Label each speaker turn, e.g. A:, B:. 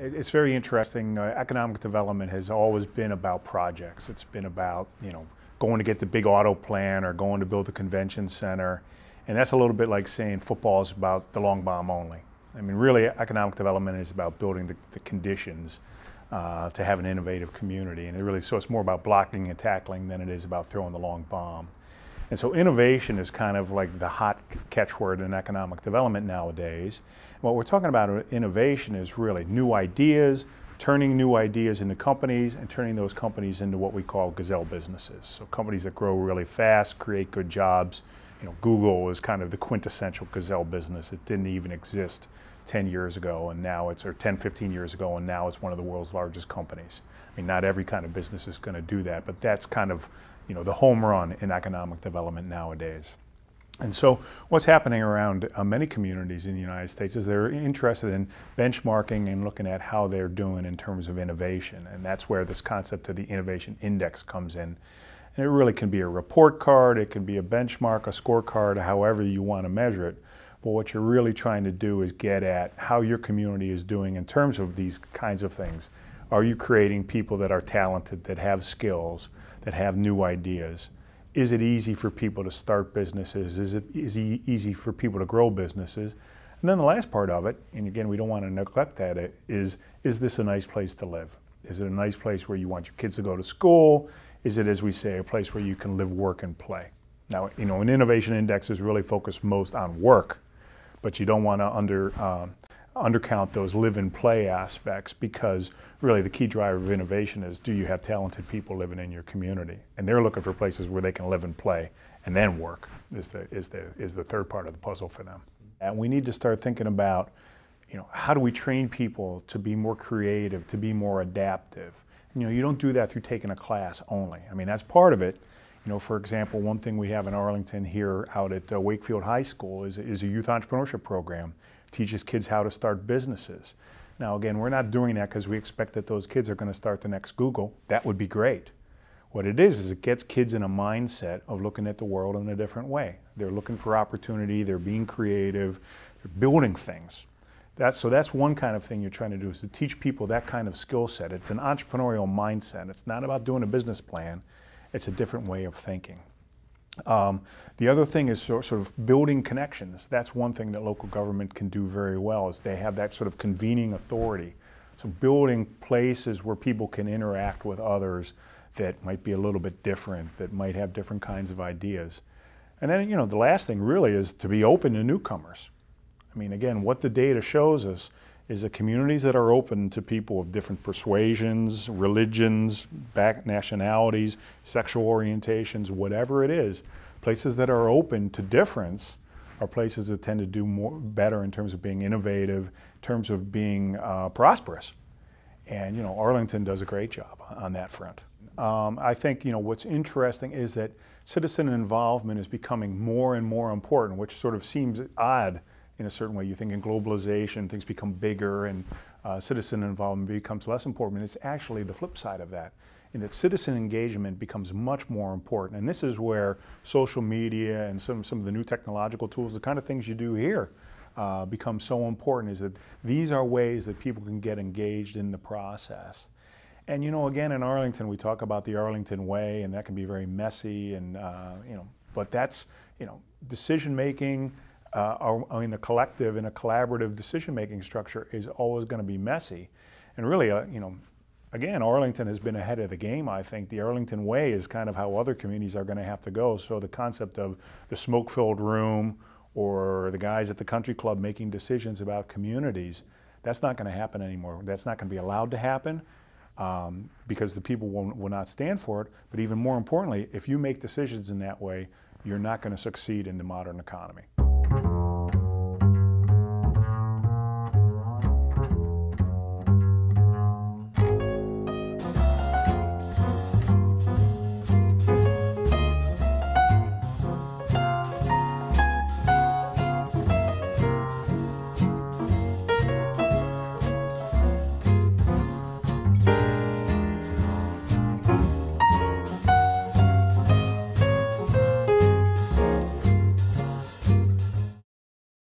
A: It's very interesting. Economic development has always been about projects. It's been about, going to get the big auto plant or going to build a convention center. And that's a little bit like saying football is about the long bomb only. I mean, really, economic development is about building the conditions to have an innovative community. And so it's more about blocking and tackling than it is about throwing the long bomb. And so innovation is kind of like the hot catchword in economic development nowadays. What we're talking about innovation is really new ideas, turning new ideas into companies and turning those companies into what we call gazelle businesses. So companies that grow really fast, create good jobs. Google is kind of the quintessential gazelle business. It didn't even exist 10 years ago and now it's, or 10, 15 years ago, and now it's one of the world's largest companies. I mean, not every kind of business is going to do that, but that's kind of the home run in economic development nowadays. And so what's happening around many communities in the United States is they're interested in benchmarking and looking at how they're doing in terms of innovation. And that's where this concept of the innovation index comes in. And it really can be a report card, it can be a benchmark, a scorecard, however you want to measure it. But what you're really trying to do is get at how your community is doing in terms of these kinds of things. Are you creating people that are talented, that have skills, that have new ideas? Is it easy for people to start businesses? Is it easy for people to grow businesses? And then the last part of it, and again, we don't want to neglect that, is this a nice place to live? Is it a nice place where you want your kids to go to school? Is it, as we say, a place where you can live, work, and play? Now, an innovation index is really focused most on work, but you don't want to undercount those live and play aspects, because really the key driver of innovation is, do you have talented people living in your community? And they're looking for places where they can live and play, and then work is the third part of the puzzle for them. And we need to start thinking about, how do we train people to be more creative, to be more adaptive? You don't do that through taking a class only. I mean, that's part of it. For example, one thing we have in Arlington here out at Wakefield High School is a youth entrepreneurship program. It teaches kids how to start businesses. Now again, we're not doing that because we expect that those kids are going to start the next Google. That would be great. What it is it gets kids in a mindset of looking at the world in a different way. They're looking for opportunity, they're being creative, they're building things. So that's one kind of thing you're trying to do, is to teach people that kind of skill set. It's an entrepreneurial mindset. It's not about doing a business plan. It's a different way of thinking. The other thing is sort of building connections. That's one thing that local government can do very well, is they have that sort of convening authority. So building places where people can interact with others that might be a little bit different, that might have different kinds of ideas. And then, the last thing really is to be open to newcomers. I mean, again, what the data shows us is that communities that are open to people of different persuasions, religions, nationalities, sexual orientations, whatever it is, places that are open to difference are places that tend to do better in terms of being innovative, in terms of being prosperous. And Arlington does a great job on that front. I think what's interesting is that citizen involvement is becoming more and more important, which sort of seems odd in a certain way. You think in globalization, things become bigger and citizen involvement becomes less important. It's actually the flip side of that, in that citizen engagement becomes much more important. And this is where social media and some of the new technological tools, the kind of things you do here, become so important, is that these are ways that people can get engaged in the process. And again, in Arlington, we talk about the Arlington way, and that can be very messy, and but that's decision making. In a collective, in a collaborative decision-making structure is always going to be messy. And really, again, Arlington has been ahead of the game, I think. The Arlington way is kind of how other communities are going to have to go. So the concept of the smoke-filled room, or the guys at the country club making decisions about communities, that's not going to happen anymore. That's not going to be allowed to happen, because the people will not stand for it. But even more importantly, if you make decisions in that way, you're not going to succeed in the modern economy.